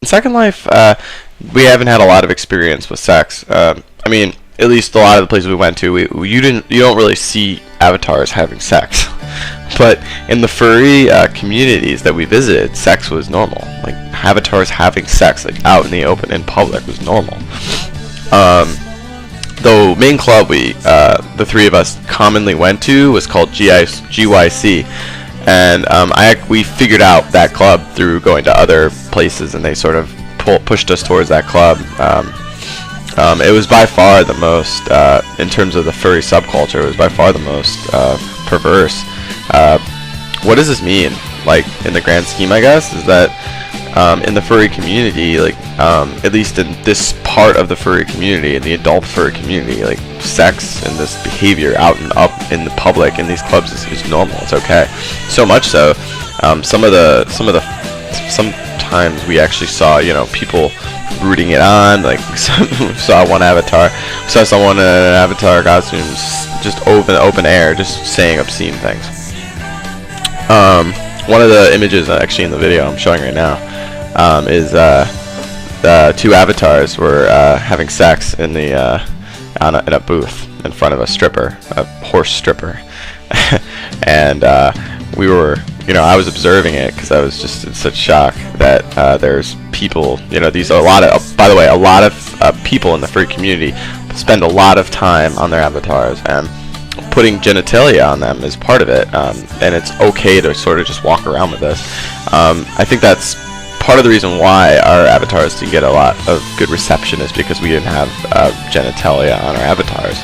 In Second Life, we haven't had a lot of experience with sex. I mean, at least a lot of the places we went to, you don't really see avatars having sex. But in the furry communities that we visited, sex was normal. Like, avatars having sex, like, out in the open, in public, was normal. The main club the three of us commonly went to was called GYC. And we figured out that club through going to other places, and they sort of pushed us towards that club. It was by far the most, in terms of the furry subculture, it was by far the most perverse. What does this mean? Like, in the grand scheme, I guess, is that in the furry community, like, at least in this part of the furry community, in the adult furry community, like, sex and this behavior out and up in the public in these clubs is normal. It's okay. So much so, sometimes we actually saw, people rooting it on. Like, we saw one avatar, we saw someone in an avatar costume just open air, just saying obscene things. One of the images actually in the video I'm showing right now is the two avatars were having sex in in a booth in front of a stripper, a horse stripper, and we were, I was observing it because I was just in such shock that there's people, by the way, a lot of people in the furry community spend a lot of time on their avatars, and putting genitalia on them is part of it, and it's okay to sort of just walk around with this. I think that's part of the reason why our avatars didn't get a lot of good reception, is because we didn't have genitalia on our avatars.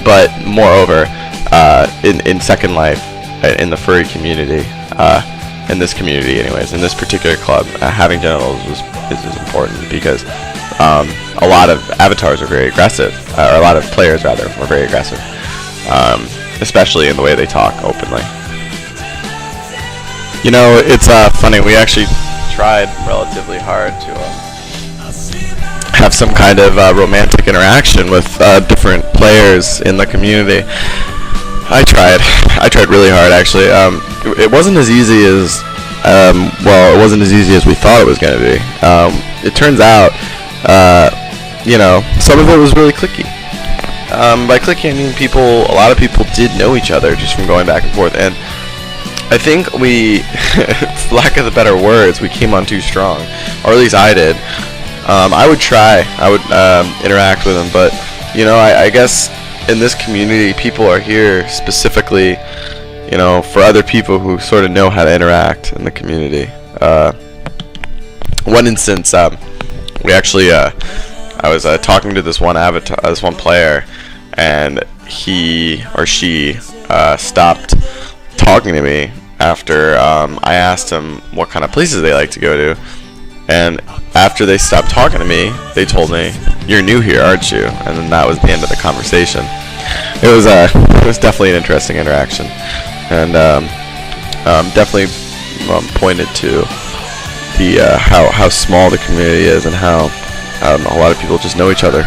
But moreover, in Second Life, in the furry community, in this community anyways, in this particular club, having genitals is important, because a lot of avatars are very aggressive, or a lot of players rather were very aggressive, especially in the way they talk openly. It's funny, we actually tried relatively hard to have some kind of romantic interaction with different players in the community. I tried really hard, actually. It wasn't as easy as it wasn't as easy as we thought it was going to be. It turns out, some of it was really cliquey. By cliquey, I mean a lot of people did know each other just from going back and forth, and I think we, for lack of the better words, we came on too strong, or at least I did. I would interact with them, but I guess in this community, people are here specifically, for other people who sort of know how to interact in the community. One instance, we actually, I was talking to this one player, and he or she stopped talking to me after I asked them what kind of places they like to go to, and after they stopped talking to me, they told me, "You're new here, aren't you?" And then that was the end of the conversation. It was definitely an interesting interaction, and definitely pointed to the how small the community is, and how a lot of people just know each other.